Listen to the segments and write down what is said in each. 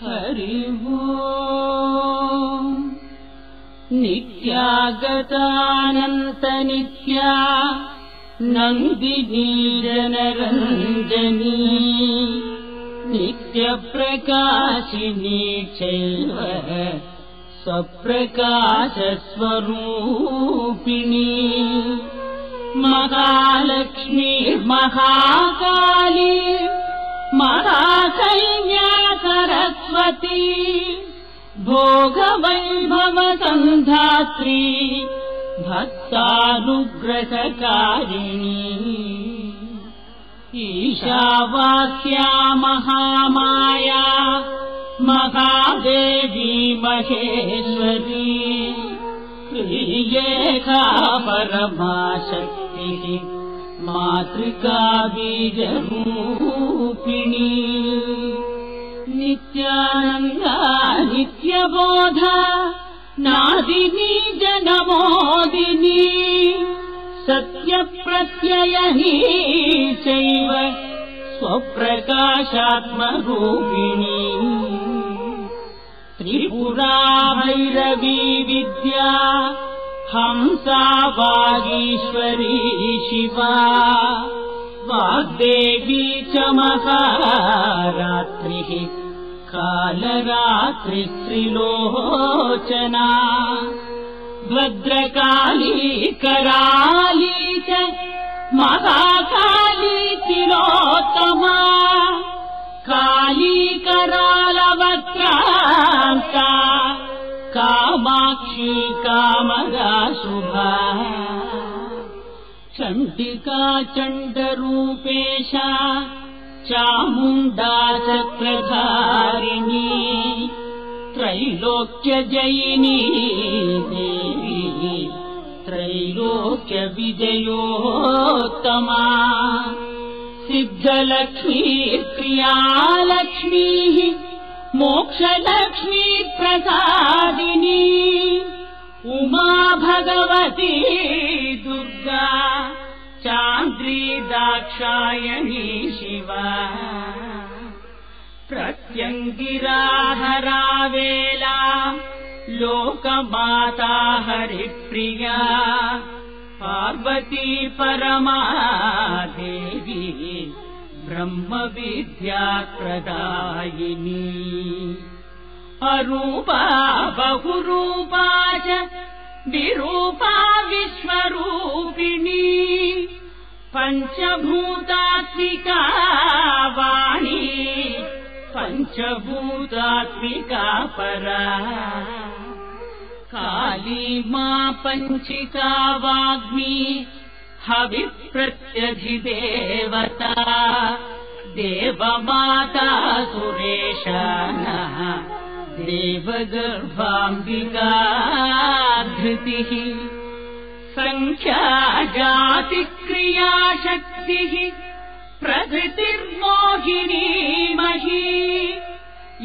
हरि ओम् नित्यागतानन्तनित्या नन्दिनी जनरञ्जनी नित्यप्रकाशिनी चैव स्वप्रकाशस्वरूपिणी महालक्ष्मी महाकाली महाकन्या सरस्वती भोगवैभवसन्धात्री भक्तानुग्रहकारिणी ईशावास्या महामाया महादेवी महेश्वरी श्रीलेखा परमाशक्तिः मातृका बीजरूपिणी नित्यानन्दा नित्यबोधा नादिनी जनमोदिनी सत्यप्रत्ययनी चैव स्वप्रकाशात्मरूपिणी त्रिपुरा भैरवी विद्या हंसा वागीश्वरी शिवा वाग्देवी च महारात्रिः कालरात्रिस्त्रिलोचना भद्रकाली कराली च महाकाली तिलोत्तमा काली करालवक्रान्ता कामाक्षी कामदा शुभा चण्डिका चण्डरूपेशा चामुण्डा चक्रधारिणी त्रैलोक्यजयिनी देवी त्रैलोक्यविजयोत्तमा सिद्धलक्ष्मी प्रियालक्ष्मीः मोक्षलक्ष्मी प्रसादिनी उमा भगवती दुर्गा चान्द्री दाक्षायणी शिवा प्रत्यङ्गिराहरावेला लोकमाता हरिप्रिया पार्वती परमा देवी ब्रह्मविद्याप्रदायिनी अरूपा बहुरूपा च विरूपा विश्वरूपिणी पञ्चभूतात्मिका वाणी पञ्चभूतात्मिका परा काली मा पञ्चिका वाग्मी हविप्रत्यधिदेवता देवमाता सुरेशानः देवगर्भाम्बिका धृतिः संख्या जातिक्रियाशक्तिः प्रकृतिर्मोहिनी मही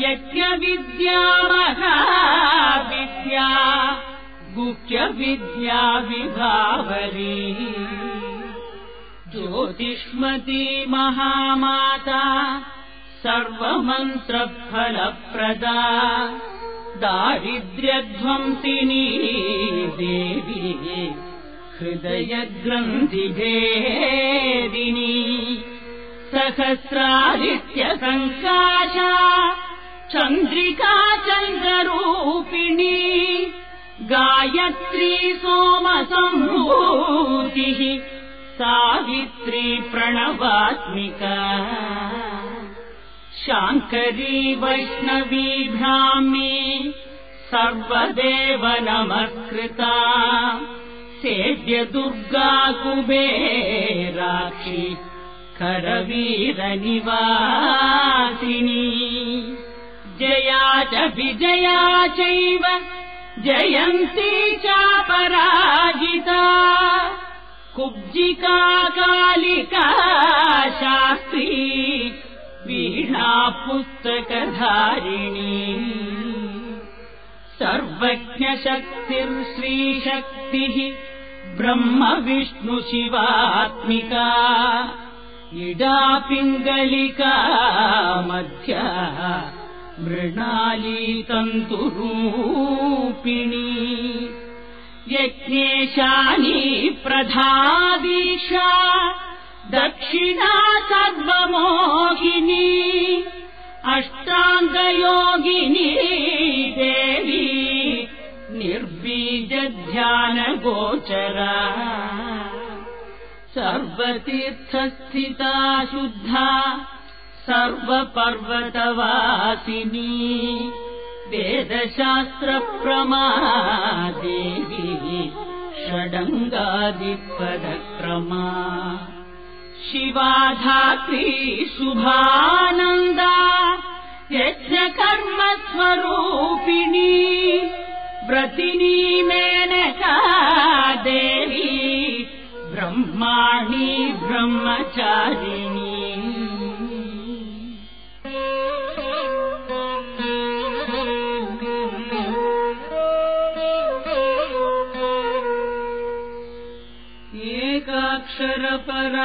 यज्ञविद्या महाविद्या गुह्यविद्या विभावरी ज्योतिष्मती महामाता सर्वमन्त्रफलप्रदा दारिद्र्यध्वंसिनी देवी हृदयग्रन्थिभेदिनी सहस्रादित्यसङ्काशा चन्द्रिका चन्द्ररूपिणी गायत्री सोमसम्भूतिः सावित्री प्रणवात्मिका शाङ्करी वैष्णवी ब्राह्मी सर्वदेव नमस्कृता सेव्य दुर्गा कुबेराक्षी करवीरनिवासिनी जया च विजया चैव जयन्ती चापराजिता कुब्जिका कालिका शास्त्री वीणा पुस्तकधारिणी सर्वज्ञशक्तिर्श्रीशक्तिः ब्रह्म विष्णु शिवात्मिका इडा पिङ्गलिका मध्या मृणाली तन्तुरूपिणी यज्ञेशानी प्रधादीशा दक्षिणा सर्वमोहिनी अष्टाङ्गयोगिनी देवी निर्बीजध्यानगोचरा सर्वतीर्थस्थिता शुद्धा सर्वपर्वतवासिनी वेदशास्त्रप्रमा देवी षडङ्गादिपदक्रमा शिवा धात्री शुभानन्दा यज्ञकर्मस्वरूपिणी व्रतिनी मेनका देवी ब्रह्माणी ब्रह्मचारिणी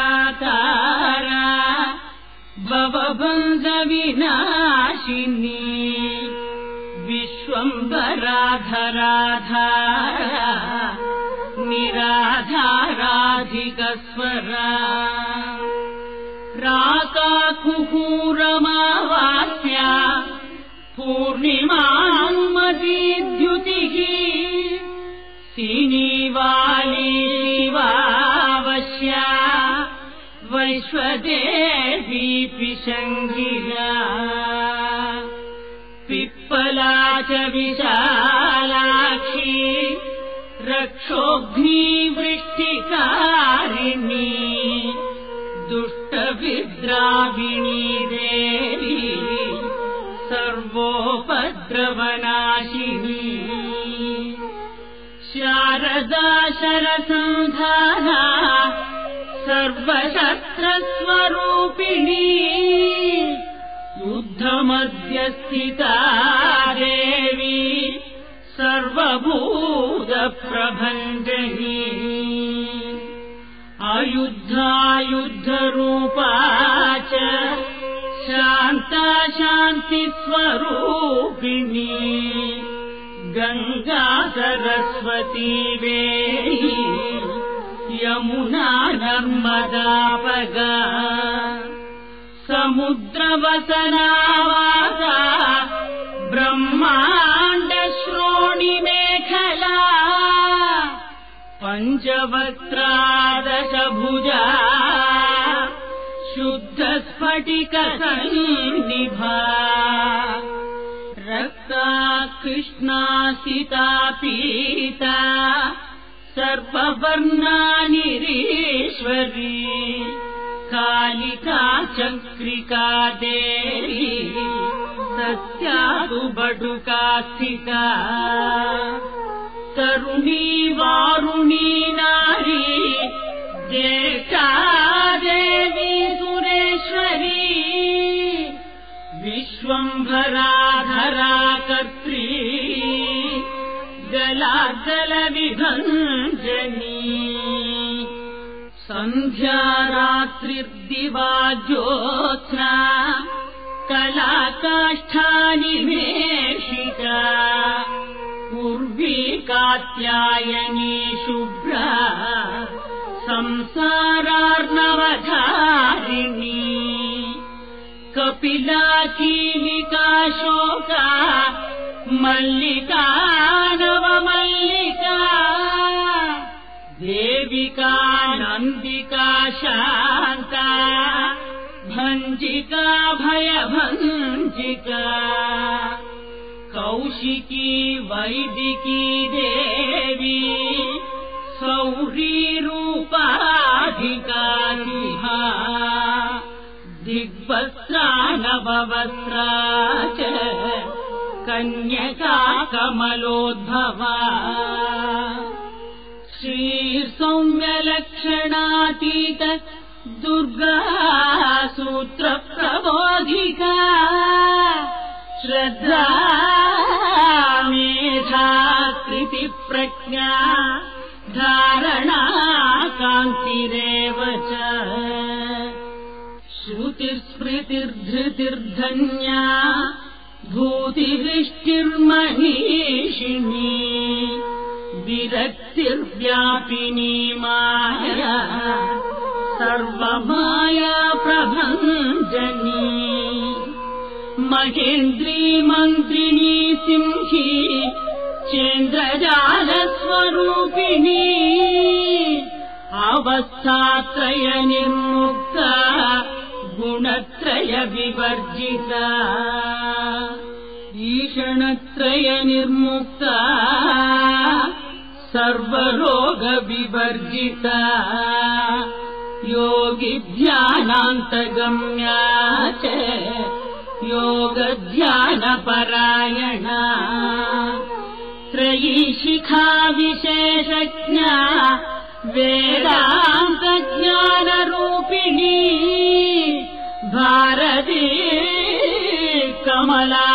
एकाक्षरपरातारा भवबन्धविनाशिनी विश्वम्भराधराधारा निराधाराधिकस्वरा राकाकुहूरमावास्या पूर्णिमान्मदीद्युतिः सिनीवाली शिवावश्या वैश्वदेवी पिशङ्गिरा पिप्पला च विशालाक्षी रक्षोऽग्निवृष्टिकारिणी दुष्टविद्राविणी देवी सर्वोपद्रवनाशिनी शारदा शरसंधारा सर्वशस्त्रस्वरूपिणी युद्धमध्यस्थिता देवी सर्वभूतप्रभञ्जनी अयुद्धायुद्धरूपा च शान्ता शान्तिस्वरूपिणी गङ्गा सरस्वती वेणी यमुना नर्मदापगा समुद्रवसनावासा ब्रह्माण्डश्रोणिमेखला पञ्चवक्त्रादशभुजा शुद्धस्फटिकसन्निभा रक्ता कृष्णासिता पीता सर्ववर्णानिरीश्वरी कालिका चक्रिका देवी सत्यादु बडुका स्थिता तरुणी वारुणी नारी ज्येष्ठा देवी सुरेश्वरी विश्वम्भराधरा कर्त्री जलाजलविभञ्जनी सन्ध्या रात्रिर्दिवा ज्योत्स्ना कलाकाष्ठानिमेषिता पूर्वी कात्यायनी शुभ्रा संसारार्णवधारिणी कपिला कीलिका शोका मल्लिका नवमल्लिका देविका नन्दिका शान्ता भञ्जिका भयभञ्जिका कौशिकी वैदिकी देवी सौरीरूपाधिकारिहा दिग्वस्त्रा नववस्त्रा च कन्यका कमलोद्भवा श्रीसौम्यलक्षणातीत दुर्गा सूत्रप्रबोधिका श्रद्धा मेधा कृतिप्रज्ञा धारणा कान्तिरेव च श्रुतिस्मृतिर्धृतिर्धन्या भूतिदृष्टिर्मनीषिणी विरक्तिर्व्यापिनी माया सर्वमाया प्रभञ्जनी महेन्द्री मन्त्रिणी सिंही चेन्द्रजालस्वरूपिणी अवस्थात्रय निर्मुक्ता गुणत्रय विवर्जिता ईषणत्रय निर्मुक्ता सर्वरोग विवर्जिता योगी ध्यानान्तगम्या च योग ध्यान परायणा त्रयी शिखा विशेषज्ञा वेदान्त ज्ञान रूपिणी भारती कमला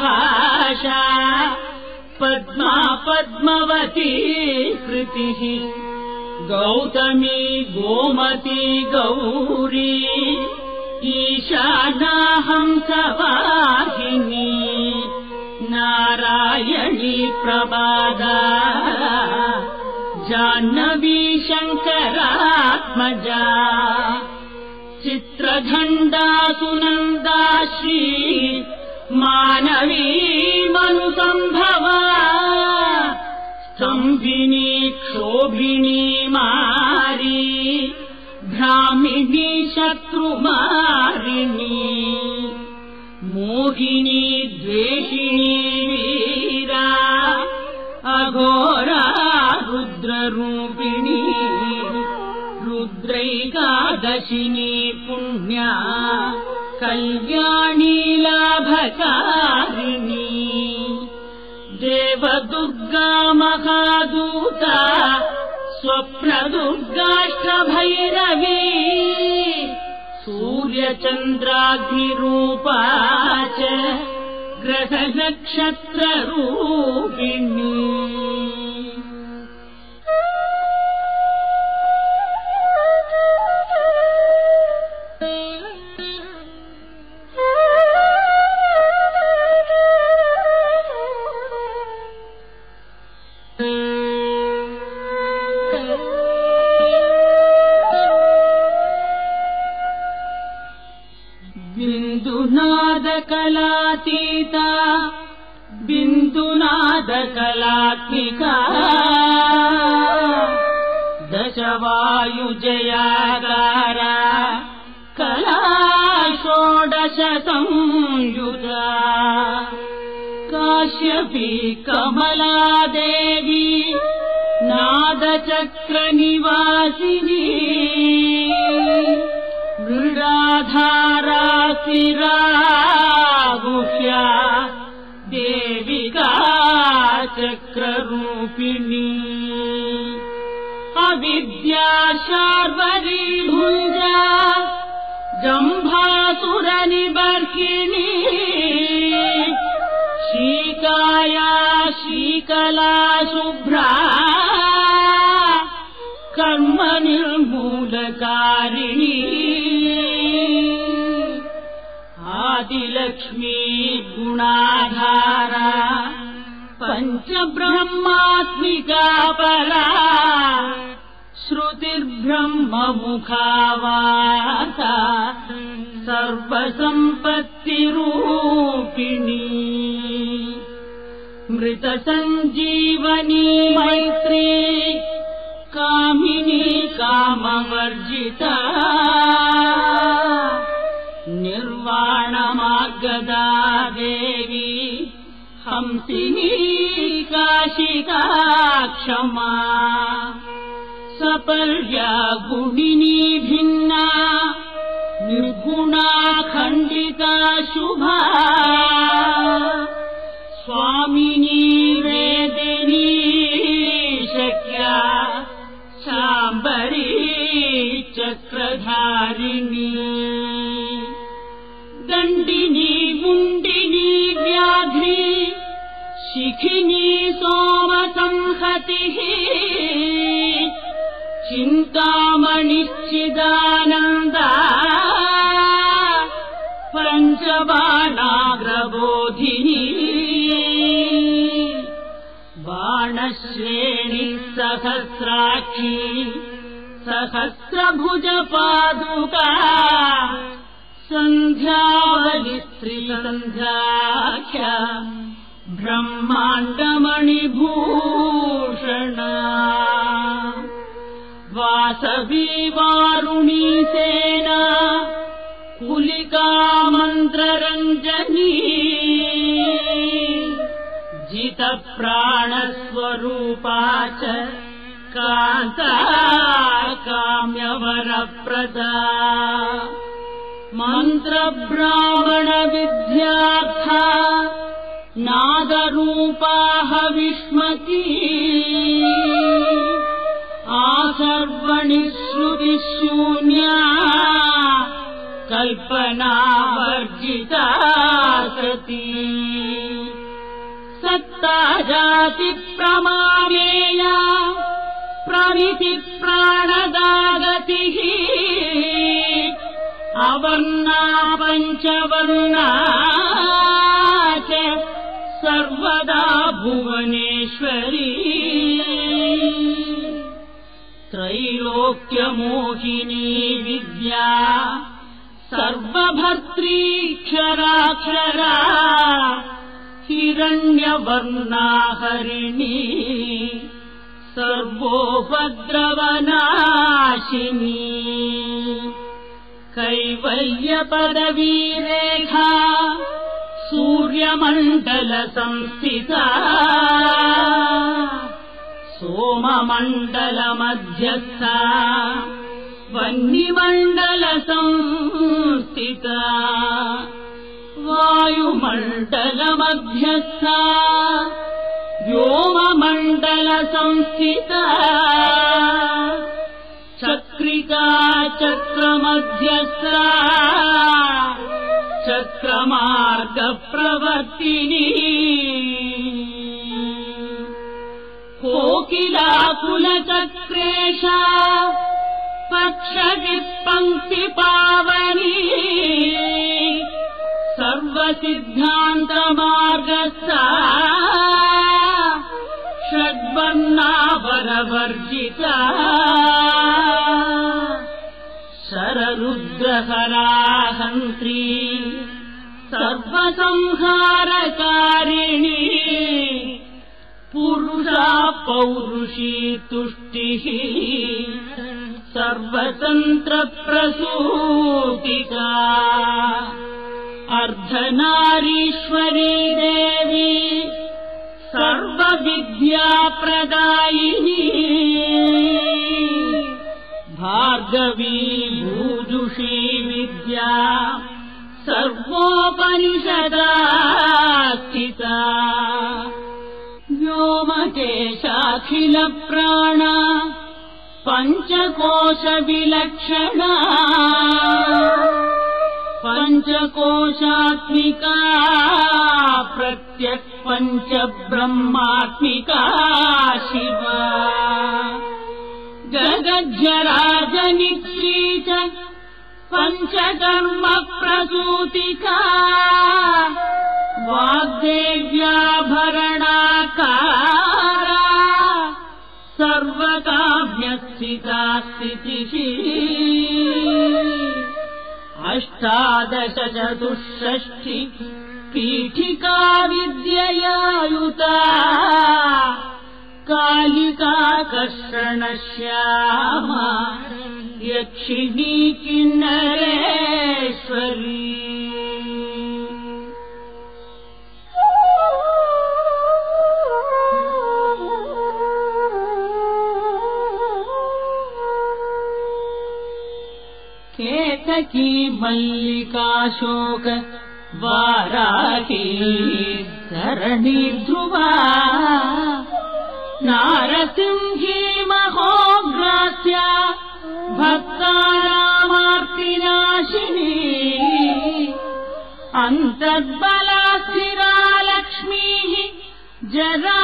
भाषा पद्मा पद्मवती कृतिः गौतमी गोमती गौरी ईशाना हंसवाहिनी नारायणी प्रबादा जाह्नवी शङ्करात्मजा चित्रघण्टा सुनन्दा श्री मानवी मनुसम्भवा स्तम्भिनी क्षोभिनी मारी भ्रामिणी शत्रुमारिणी मोहिनी द्वेषिणी वीरा अघोरा रुद्ररूपिणी रुद्रैकादशिनी पुण्या कल्याणी लाभकारिणी देवदुर्गा महादूता स्वप्नदुर्गाष्टभैरवी सूर्यचन्द्राग्निरूपा च ग्रहनक्षत्ररूपिणी बिन्दुनादकलातीता बिन्दुनादकलात्मिका दशवायुजयागारा कला षोडश संयुता काश्यपी कमलादेवी नादचक्रनिवासिनी मृडाधारा शिरागुह्या देविका चक्ररूपिणी अविद्या शार्वरी भुञ्जा जम्भासुरनिबर्हिणी शीकाया शीकला शुभ्रा कर्म निर्मूलकारिणी आदिलक्ष्मी गुणाधारा पञ्चब्रह्मात्मिका परा श्रुतिर्ब्रह्ममुखावासा सर्वसम्पत्तिरूपिणी मृतसञ्जीवनी मैत्री कामिनी कामवर्जिता निर्वाणमार्गदा देवी हंसिनी काशिका क्षमा सपर्या गुणिनी भिन्ना निर्गुणा खण्डिता शुभा स्वामिनी वेदिनी शक्या शाम्बरी चक्रधारिणी दण्डिनी मुण्डिनी व्याघ्री शिखिनी सोमसंहतिः चिन्तामणिश्चिदानन्दा पञ्चबाणाग्रबोधिनी वर्णश्रेणी सहस्राक्षी सहस्रभुजपादुका सन्ध्यावलिस्त्रीसन्ध्याख्या ब्रह्माण्डमणिभूषणा वासवी वारुणी सेना कुलिका मन्त्ररञ्जनी जितप्राणस्वरूपा च कान्ता काम्यवरप्रदा मन्त्रब्राह्मणविद्यार्था नादरूपा हविष्मती आसर्वणि श्रुतिशून्या कल्पनावर्जिता सती सत्ता जाति प्रमाणेया प्रमिति प्राणदागतिः अवर्णा पञ्चवर्णा च सर्वदा भुवनेश्वरी त्रैलोक्यमोहिनी विद्या सर्वभर्त्रीक्षराक्षरा हिरण्यवर्णा हरिणी सर्वोपद्रवनाशिनी कैवल्यपदवीरेखा सूर्यमण्डलसंस्थिता सोममण्डलमध्यस्था वह्निमण्डलसंस्थिता वायुमण्डलमध्यस्था व्योममण्डलसंस्थिता चक्रिका चक्रमध्यस्था चक्रमार्गप्रवर्तिनी कोकिलाकुलचक्रेशा पक्षगित्पङ्क्तिपावनी सर्वसिद्धान्तमार्गस्था षड्वर्णावरवर्जिता शररुद्रहराहन्त्री सर्वसंहारकारिणी पुरुषा पौरुषी तुष्टिः सर्वतन्त्रप्रसूतिका अर्धनारीश्वरी देवी सर्वविद्याप्रदायिनी भार्गवी भूजुषी विद्या सर्वोपनिषदास्थिता व्योमकेशाखिलप्राणा पञ्चकोशविलक्षणा पञ्चकोशात्मिका प्रत्यक्पञ्चब्रह्मात्मिका शिवा जगज्जराजनित्री च पञ्चकर्मप्रसूतिका वाग्देव्याभरणाकारा सर्वकाम्यस्थिता स्थितिः अष्टादशचतुष्षष्टि पीठिका विद्ययायुता कालिका कर्षणश्यामा यक्षिणी किन्नरेश्वरी केतकी मल्लिकाशोक वाराही धरणी ध्रुवा नारसिंही महोग्रास्या भक्तानामार्तिनाशिनी अन्तर्बलास्थिरा लक्ष्मीः जरामरणनाशिनी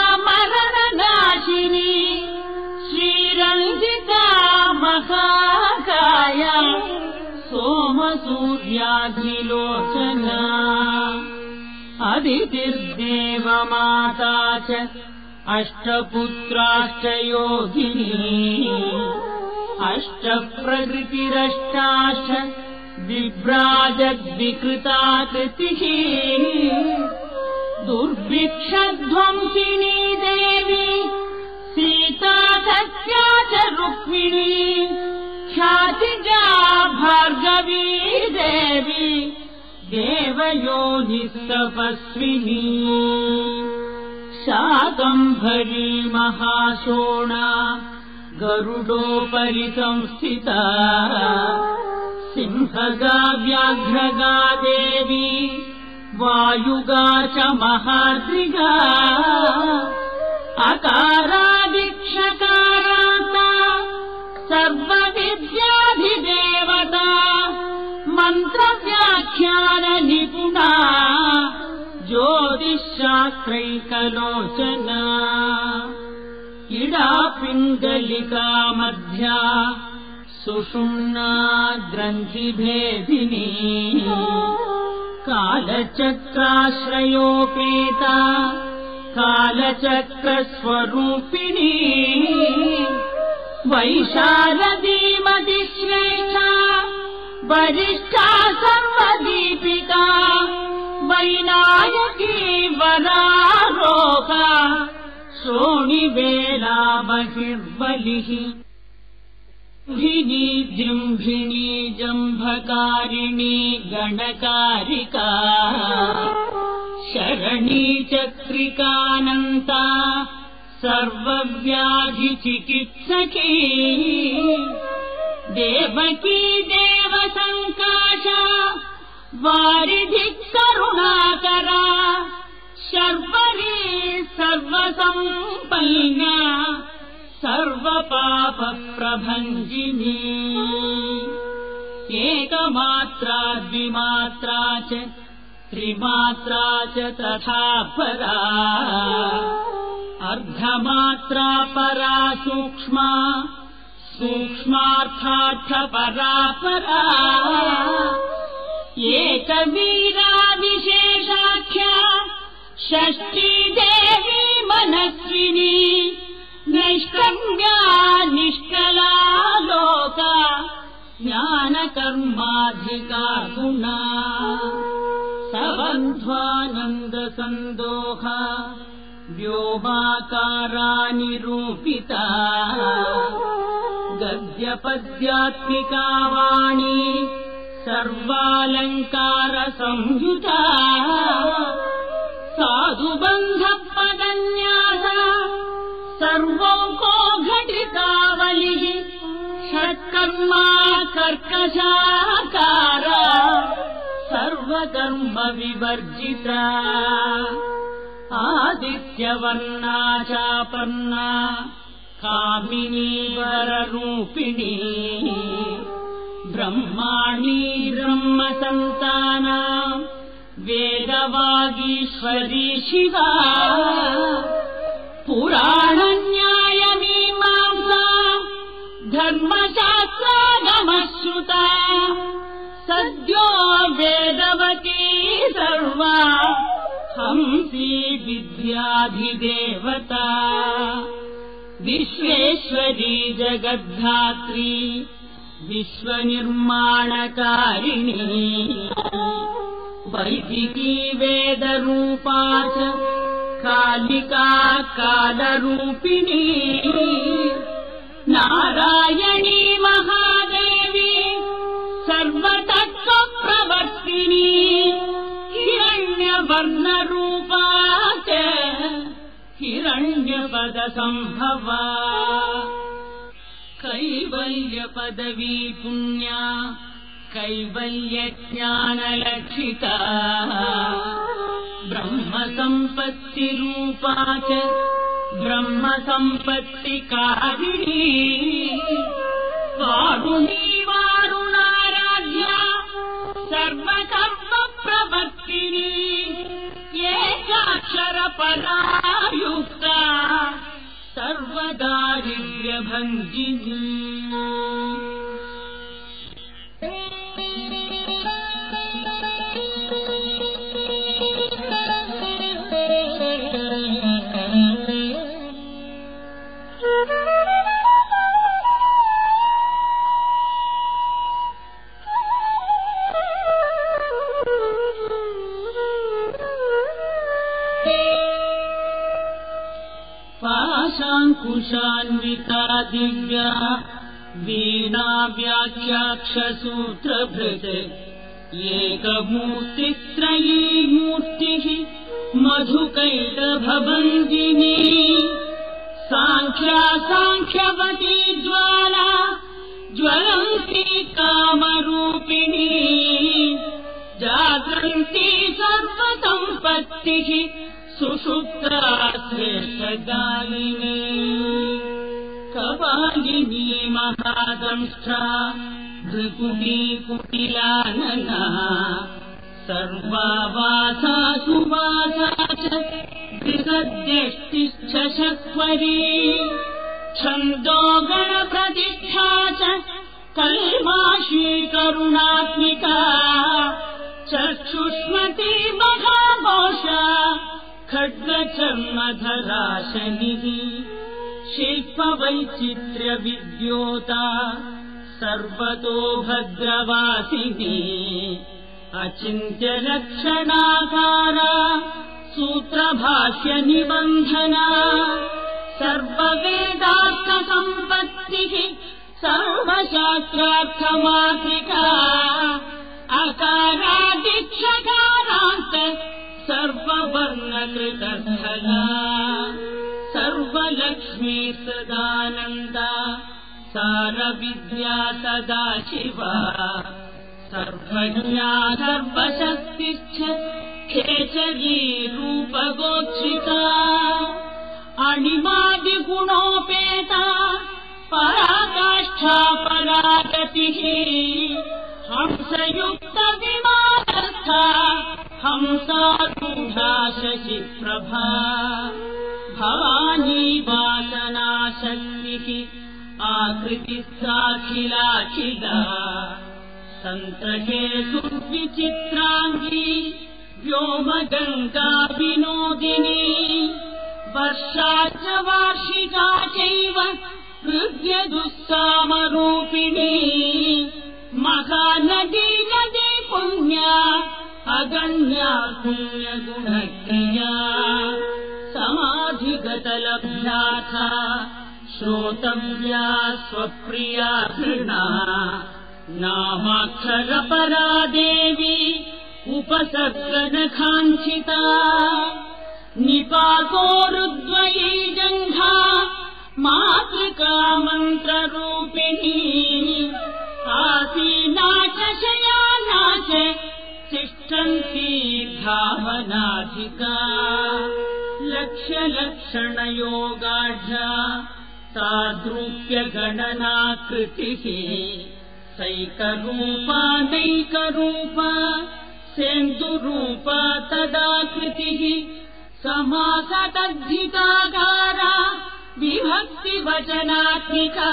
श्रीरञ्जिता महाकाया सोमसूर्याग्निलोचना अदितिर्देवमाता च अष्टपुत्राश्च योगिनी अष्टप्रकृतिरष्टाश्च विभ्राजद्विकृताकृतिः दुर्भिक्षध्वंसिनी देवी सीता सत्या च रुक्मिणी ख्यातिजा भार्गवी देवी देवयोनिस्तपस्विनी शाकम्भरी महाशोणा गरुडोपरि संस्थिता सिंहगा व्याघ्रगा देवी वायुगा च महाद्रिगा अकारादिक्षकाराता सर्वविद्याधिदेवता मन्त्रव्याख्याननिपुणा ज्योतिश्शास्त्रैकलोचना इडा पिङ्गलिका मध्या सुषुम्ना ग्रन्थिभेदिनी कालचक्राश्रयोपेता कालचक्रस्वरूपिणी वैशालदीमतिश्रेष्ठा वरिष्ठा सर्वदीपिका वैनायकी वरारोहा शोणिवेला बहिर्बलिः जृम्भिणी जम्भकारिणी गणकारिका शरणी चक्रिकानन्ता सर्वव्याधिचिकित्सकी देवकी देवसङ्काशा वारिधिकरुणाकरा शर्वरी सर्वसम्पन्ना सर्वपापप्रभञ्जिनी एकमात्रा द्विमात्रा च त्रिमात्रा च तथा परा अर्धमात्रा परा सूक्ष्मा सूक्ष्मार्थार्थपरा परा एकवीरा विशेषाख्या षष्ठी देवी मनस्विनी निष्कर्म्या निष्कला लोका ज्ञानकर्माधिका गुणा सवन्ध्वानन्दसन्दोहा व्योमाकारानिरूपिता गद्यपद्यात्मिका वाणी सर्वालङ्कारसंयुता साधुबन्धपदन्यासा सर्वौको घटितावलिः षट्कर्मा कर्कशाकारा सर्वकर्म विवर्जिता आदित्यवर्णा चापर्णा कामिनी वररूपिणी ब्रह्माणी ब्रह्मसन्ताना वेदवागीश्वरी शिवा पुराणन्यायमीमांसा धर्मशास्त्रागमश्रुता सद्यो वेदवती सर्वा हंसी विद्याधिदेवता विश्वेश्वरी जगद्धात्री विश्वनिर्माणकारिणी वैदिकी वेदरूपा च कालिका कालरूपिणी नारायणी महादेवी सर्वतत्त्वप्रवर्तिनी हिरण्यवर्णरूपा च हिरण्यपदसम्भवा कैवल्यपदवी पुण्या कैवल्यज्ञानलक्षिता ब्रह्मसम्पत्तिरूपा च ब्रह्मसम्पत्तिकारिणी वारुणी वारुणाराध्या सर्वकर्मप्रवर्तिनी एकाक्षरपरायुक्ता सर्वदारिद्र्यभञ्जिनी पाशाङ्कुशान्विता दिव्या वीणा व्याख्याक्षसूत्रभृत् एकमूर्तित्रयी मूर्तिः मधुकैटभभञ्जिनी साङ्ख्यवती ज्वाला ज्वलन्ती कामरूपिणी जागन्ती सर्वसम्पत्तिः सुषुप्ता श्रेष्ठगायिनी कपालिनी महादंष्ट्रा भृकुटी कुटिलानना सर्वावासा सुवासा च बृहद्यष्टिश्च शक्वरी छन्दो गणप्रतिष्ठा च कल्माशी करुणात्मिका चक्षुष्मती महाघोषा खड्गचर्मधरा शनिः शिल्पवैचित्र्यविद्योता सर्वतो भद्रवासिनी अचिन्त्यलक्षणाकारा सूत्रभाष्यनिबन्धना सर्ववेदार्थसम्पत्तिः सर्वशास्त्रार्थमात्रिका अकारादिक्षकारान्त सर्ववर्णकृतस्थला सर्वलक्ष्मी सदानन्दा सारविद्या सदा शिवा सर्वज्ञा सर्वशक्तिश्च खेचरी रूपगोच्छिता अणिमादिगुणोपेता पराकाष्ठा परागतिः हंसयुक्तविमानस्था हंसारूढा शशिप्रभा भवानी वासनाशक्तिः आकृतिस्साखिलाखिला सन्त्रहेतुर्विचित्राङ्गी व्योमगङ्गा विनोदिनी वर्षा च वार्षिका चैव हृद्यदुःसामरूपिणी महानदी नदी पुण्या अगण्या पुण्यगुणक्रिया समाधिगतलभ्याथा श्रोतव्या स्वप्रिया घृणा नामाक्षरपरा देवी उपसर्गनखाञ्चिता निपातोरुद्वयी जङ्घा मातृका मन्त्ररूपिणी आसीना च शयाना च तिष्ठन्ती भावनाधिका लक्ष्यलक्षणयोगाढ्या ताद्रूप्यगणनाकृतिः सैकरूपा नैकरूपा सेन्दुरूपा तदाकृतिः समासतद्धिताकारा विभक्तिवचनात्मिका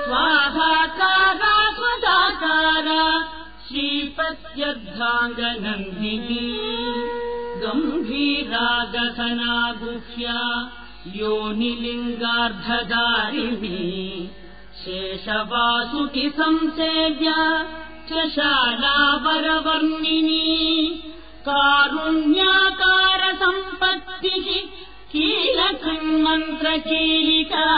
स्वाहाकारा स्वदाकारा श्रीपत्यर्धाङ्गनन्दिनी गम्भीरागसना गुह्या योनिलिङ्गार्धधारिणी शेषवासुकि संसेव्या च शालावरवर्णिनी कारुण्याकार सम्पत्तिः कीलकन्मन्त्रकीलिका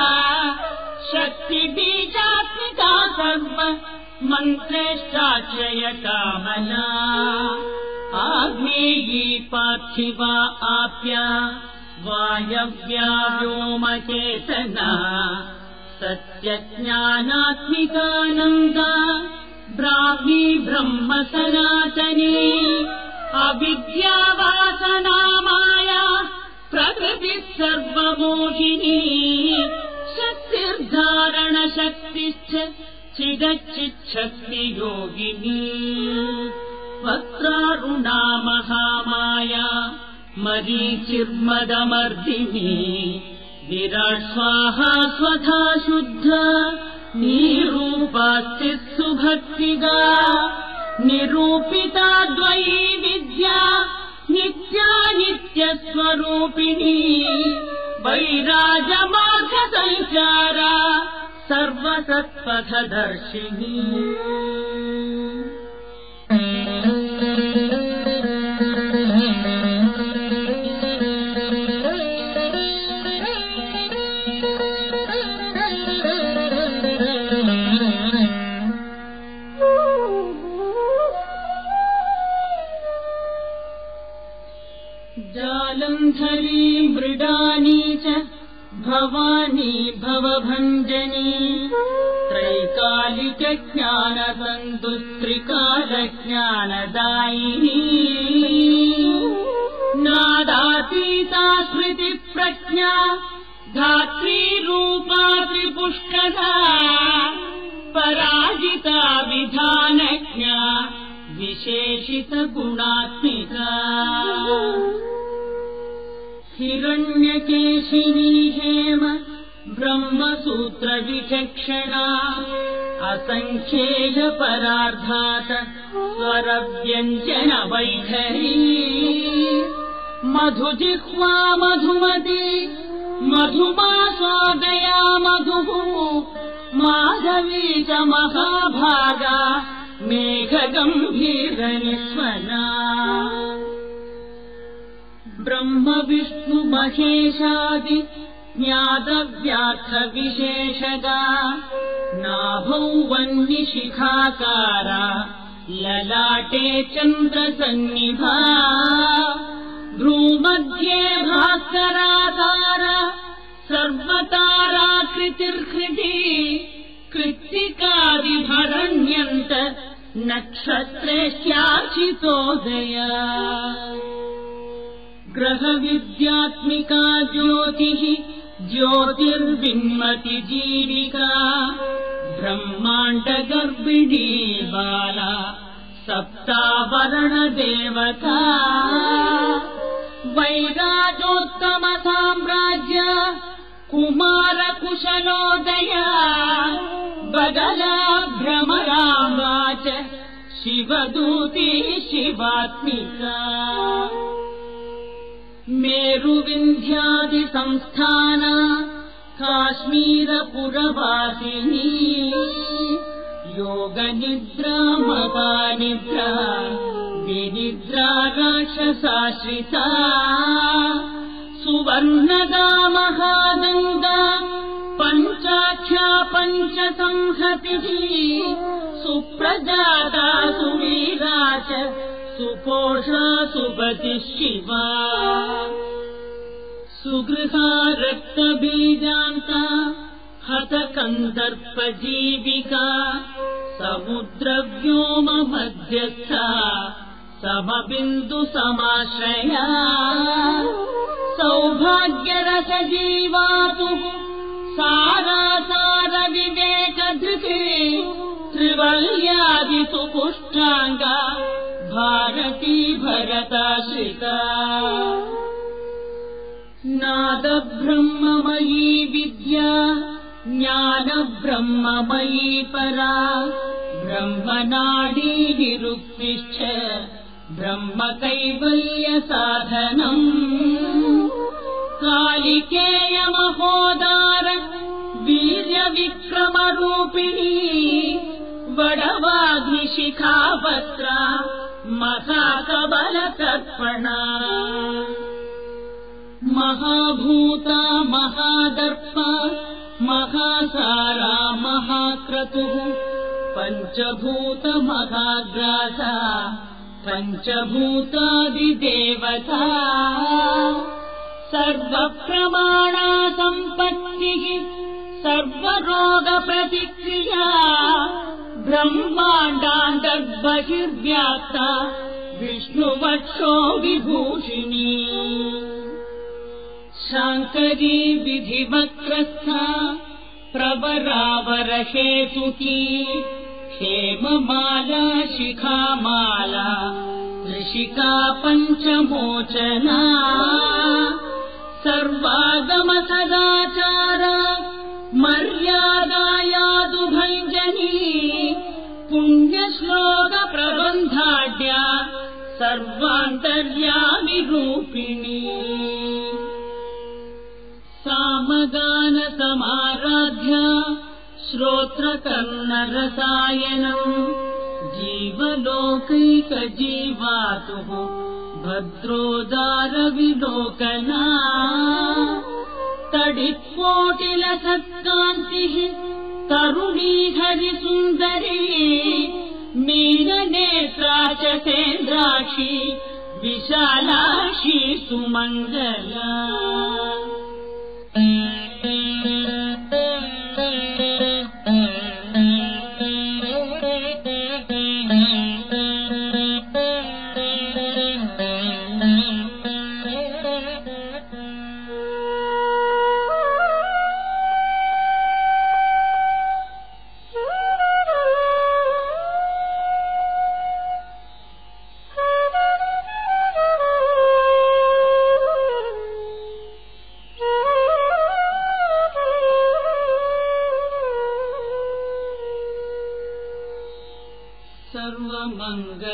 शक्तिबीजात्मिका सर्व मन्त्रेष्टाश्रयकामना आग्नेयी पार्थिवा आप्या वायव्या व्योमचेतना सत्यज्ञानात्मिकानन्दा ब्राह्मी ब्रह्म सनातनी अविद्यावासना माया प्रकृतिः सर्वमोहिनी शक्तिर्धारणशक्तिश्च चिदच्चिच्छक्तियोगिनी वक्त्रारुणा महामाया मरीचिर्मदमर्दिनी विराट् स्वाहा स्वधा शुद्धा निरूपास्तिः सुभक्तिगा निरूपिता द्वयी विद्या नित्या नित्यस्वरूपिणी वैराजमार्गसञ्चारा सर्वसत्पथदर्शिनी जालन्धरी मृडानी च भवानी भवभञ्जनी त्रैकालिकज्ञानसन्दुस्त्रिकालज्ञानदायिनी नादातीता स्मृतिप्रज्ञा धात्री रूपा त्रिपुष्करा पराजिता विधानज्ञा विशेषितगुणात्मिका हिरण्यकेशिनी हेम ब्रह्मसूत्रविचक्षणा असङ्ख्येयपरार्धात् स्वरव्यञ्जनवैखरी मधुजिह्वा मधुमती मधुमासादया मधुः माधवी च महाभागा मेघगम्भीरनिस्वना ब्रह्म विष्णु महेशादि ज्ञातव्यार्थविशेषगा नाभौ वह्निशिखाकारा ललाटे चन्द्रसन्निभा भ्रूमध्ये भास्कराकारा सर्वताराकृतिर्हृदि कृत्तिकादिभरण्यन्त नक्षत्रेश्याचितोदया ग्रहविद्यात्मिका ज्योतिः ज्योतिर्विन्मति जीविका ब्रह्माण्डगर्भिणी बाला सप्तावरणदेवता वैराजोत्तमसाम्राज्य कुमारकुशलोदया बदला भ्रमराम्बा च शिवदूती शिवात्मिका मेरुविन्ध्यादिसंस्थाना काश्मीरपुरवासिनी योगनिद्रा मपानिद्रा विनिद्रा राक्षसाश्रिता सुवर्णदा महागङ्गा पञ्चाख्या पञ्चसंहतिः सुप्रजाता सुवीरा च सुपोषा सुपतिः शिवा सुगृहा रक्तबीजान्ता हतकन्दर्पजीविका समुद्रव्योममध्यस्था समबिन्दुसमाश्रया सौभाग्यरसजीवातुः सारासारविवेकधृते त्रिवल्यादिसुपुष्टाङ्गा भारती भरताश्रिता नादब्रह्ममयी विद्या ज्ञानब्रह्ममयी परा ब्रह्मनाडी निरुक्तिश्च ब्रह्मकैवल्यसाधनम् कालिकेयमहोदार वीर्यविक्रमरूपिणी वडवाग्निशिखावत्रा महाकबलतर्पणा महाभूता महादर्पा महासारा महाक्रतुः पञ्चभूतमहाग्रासा पञ्चभूतादिदेवता सर्वप्रमाणा सम्पत्तिः सर्वरोगप्रतिक्रिया ब्रह्माण्डान्तर्बहिर्व्याप्ता विष्णुवक्षो विभूषिणी शाङ्करी विधिवक्रस्था प्रवरावरहेतुकी हेममाला शिखामाला ऋषिका पञ्चमोचना सर्वागमसदाचारा मर्यादायादुभञ्जनी पुण्यश्लोकप्रबन्धाढ्या सर्वान्तर्यामिरूपिणी सामगानसमाराध्या श्रोत्रकर्णरसायनम् जीवलोकैकजीवातुः भद्रोदारविलोकना तडित्कोटिलसत्कान्तिः तरुणी हरिसुन्दरी मीननेत्रा च सेन्द्राक्षी विशालाक्षी सुमङ्गला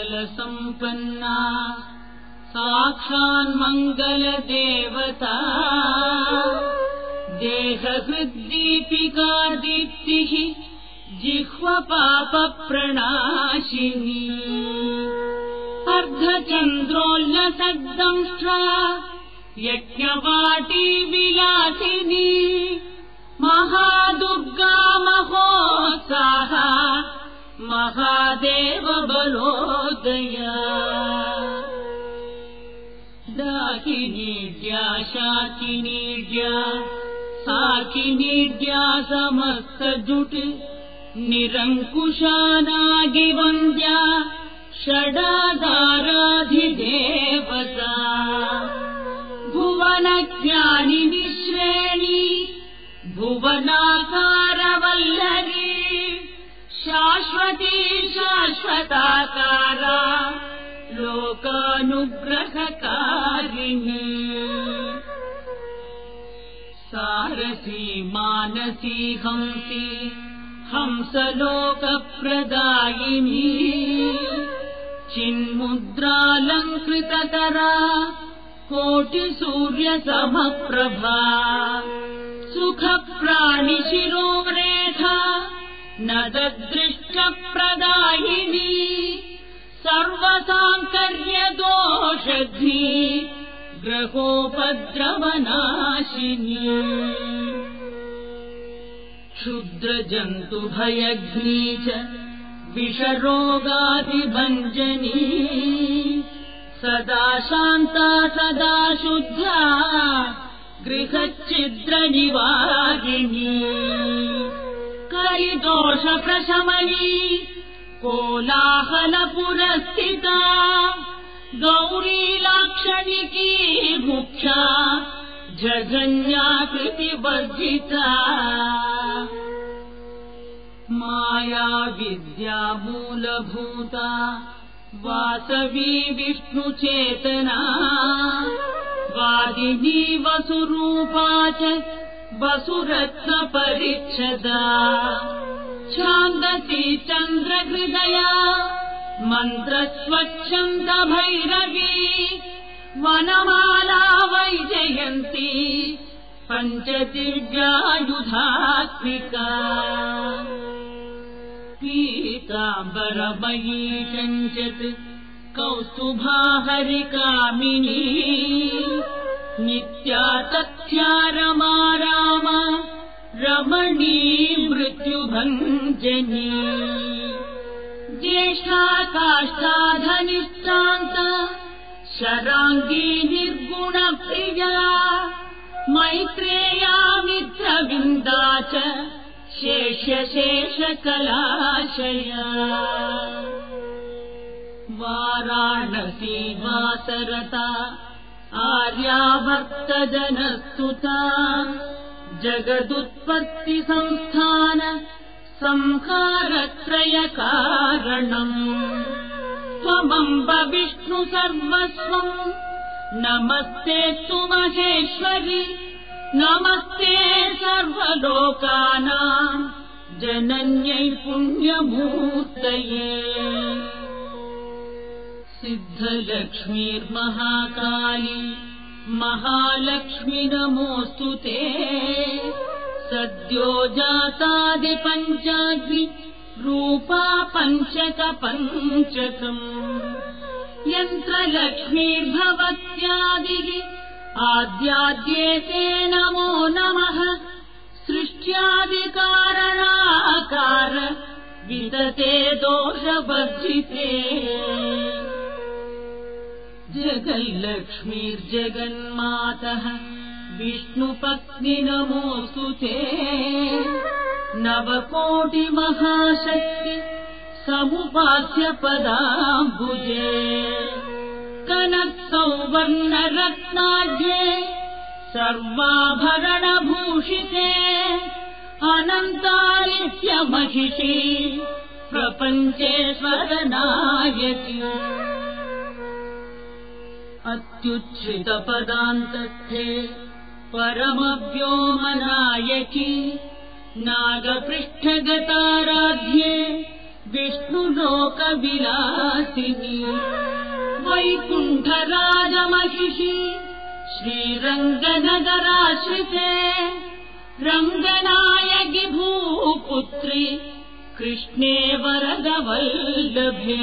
सर्वमङ्गलसम्पन्ना साक्षान्मङ्गलदेवता देहहृद्दीपिका दीप्तिः जिह्वपापप्रणाशिनी अर्धचन्द्रोल्लसद्दंष्ट्रा यज्ञवाटी विलासिनी महादुर्गा महोत्साहा महादेव बलोदया दाकिनीड्या शाकिनीड्या साकिनीड्या समस्तजुट निरङ्कुशानागिवन्द्या षडाधाराधिदेवता भुवनज्ञानिनि श्रेणी भुवनाकारवल्लरी शाश्वती शाश्वताकारा लोकानुग्रहकारिणी सारसी मानसी हंसी हंसलोकप्रदायिनी चिन्मुद्रालङ्कृतकरा कोटिसूर्यसमप्रभा सुखप्राणिशिरोरेखा नददृष्टप्रदायिनी सर्वसाङ्कर्यदोषघ्नी ग्रहोपद्रवनाशिनी क्षुद्रजन्तुभयघ्नी च विषरोगादिभञ्जनी सदा शान्ता सदा शुद्धा गृहच्छिद्रनिवारिणी कलिदोषप्रशमनी कोलाहलपुरस्थिता गौरी लाक्षणिकी मुख्या जगन्याकृतिवर्जिता माया विद्या मूलभूता वासवी विष्णुचेतना वादिनी वसुरूपा च वसुरत्नपरिच्छदा छान्दसी चन्द्रहृदया मन्त्रस्वच्छन्दभैरवी वनमाला वैजयन्ती पञ्चदिव्यायुधात्मिका पीताम्बरमयी कञ्चित् कौस्तुभाहरिकामिनी नित्या तथ्या रमा रामा रमणी मृत्युभञ्जनी ज्येष्ठा काष्ठा धनिष्ठान्ता शराङ्गी निर्गुणप्रिया मैत्रेया मित्रविन्दा च शेषकलाशया वाराणसी वासरता आर्यावर्तजनस्तुता जगदुत्पत्तिसंस्थान संहारत्रयकारणम् त्वमम्ब विष्णु सर्वस्वम् नमस्तेऽस्तु महेश्वरि नमस्ते सर्वलोकानाम् जनन्यै पुण्यमूर्तये सिद्धलक्ष्मीर्महाकाली महालक्ष्मी नमोऽस्तु ते सद्यो जातादिपञ्चाग्नि रूपा पञ्चकपञ्चकम् यन्त्रलक्ष्मीर्भवत्यादिः आद्याद्येते नमो नमः सृष्ट्यादिकारणाकार विदते दोषवर्जिते जगल्लक्ष्मीर्जगन्मातः विष्णुपत्नि नमोऽस्तु ते नवकोटिमहाशक्ति समुपास्य पदाम्बुजे कनकसौवर्णरत्नाढ्ये सर्वाभरणभूषिते अनन्तालित्यमहिषी प्रपञ्चेश्वरनायकी अत्युच्छ्रितपदान्तस्थे परमव्योमनायकी नागपृष्ठगताराध्ये विष्णुलोकविलासिनी वैकुण्ठराजमहिषी श्रीरङ्गनगराश्रिते रङ्गनायकि भूपुत्री कृष्णे वरदवल्लभे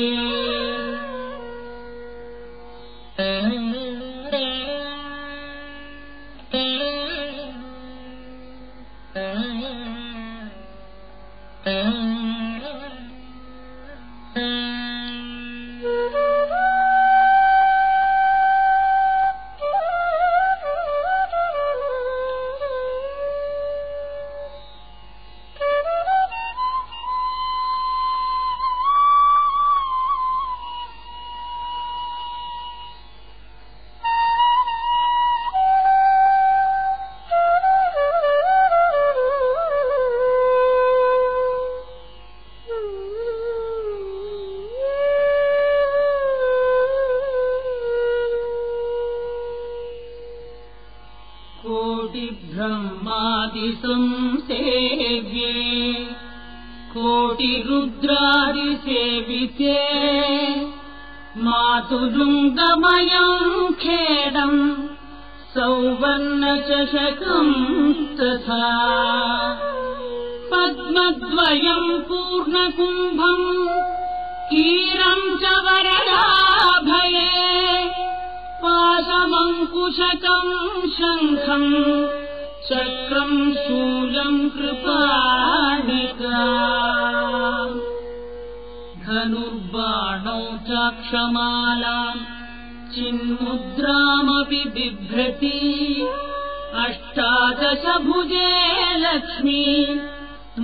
कोटिब्रह्मादिसंसेव्ये कोटिरुद्रादिसेविते मातुलुङ्गमयम् खेदम् सौवर्णचषकम् तथा पद्मद्वयम् पूर्णकुम्भम् कीरम् च वरदाभये पाशमङ्कुशकम् शङ्खम् चक्रम् शूलम् कृपाणिका धनुर्बाणौ चाक्षमालाम् चिन्मुद्रामपि बिभ्रति अष्टादशभुजे लक्ष्मी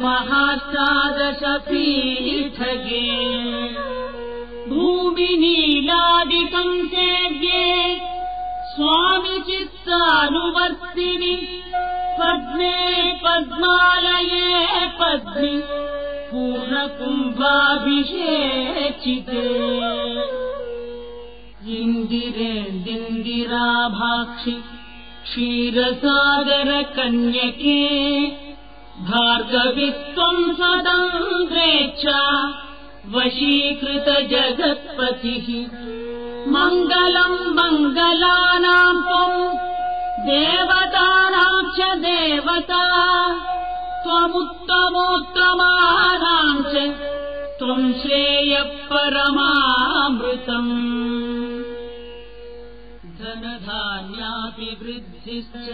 महाष्टादशपीठगे भूमिनीलादिकम् सेव्ये स्वामि चित्तानुवर्तिनि पद्मे पद्मालये पद्मि पूर्णकुम्भाभिषेचिते इन्दिरेन्दिराभाक्षि क्षीरसागरकन्यके भार्गवित्वम् स्वतन्त्रेच्छा वशीकृतजगत्पतिः मङ्गलम् मङ्गलानाम् त्वम् देवतानाम् च देवता त्वमुत्तमोत्तमानाम् च त्वम् श्रेयः परमामृतम् धनधान्याभिवृद्धिश्च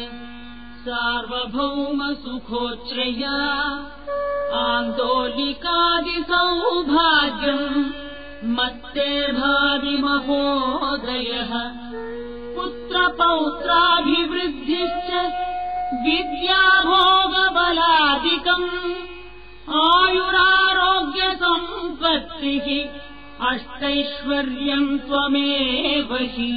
सार्वभौमसुखोच्चया आन्दोलिकादिसौभाग्यम् मत्तेर्भावि महोदयः पुत्रपौत्राभिवृद्धिश्च विद्याभोगबलादिकम् आयुरारोग्यसम्पत्तिः अष्टैश्वर्यम् त्वमेव हि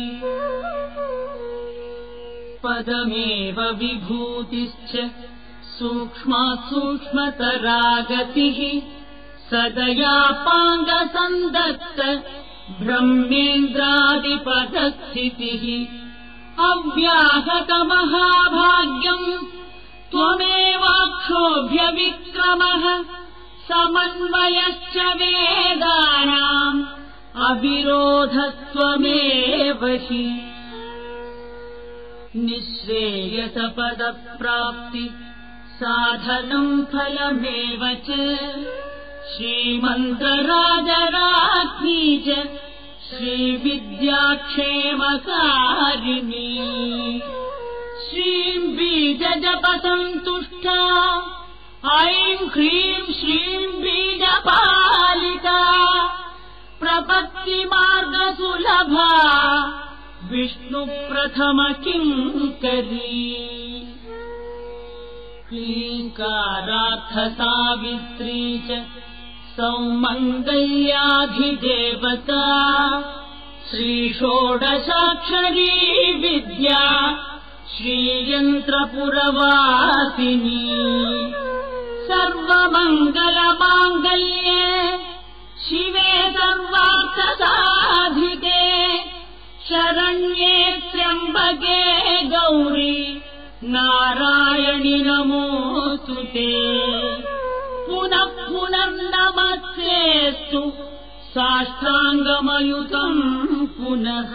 पदमेव विभूतिश्च सूक्ष्मतरा गतिः सदयापाङ्गसन्दत्त ब्रह्मेन्द्रादिपदस्थितिः अव्याहतमहाभाग्यम् त्वमेवाक्षोभ्यविक्रमः समन्वयश्च वेदानाम् अविरोधत्वमेव हि निःश्रेयसपदप्राप्ति साधनम् फलमेव च श्रीमन्त्रराजराज्ञी च श्रीविद्याक्षेमकारिणी श्रीम् बीजजपसन्तुष्टा ऐं ह्रीं श्रीं बीजपालिका प्रपत्तिमार्गसुलभा विष्णुप्रथमकिङ्करी क्लीङ्कारार्थसावित्री च सौमङ्गल्याधिदेवता श्रीषोडशाक्षरी विद्या श्रीयन्त्रपुरवासिनी सर्वमङ्गलमाङ्गल्ये शिवे सर्वार्थसाधिके शरण्ये त्र्यम्बके गौरी नारायणि नमोऽस्तु ते पुनः पुनर्नमस्तेऽस्तु साष्टाङ्गमयुतम् पुनः।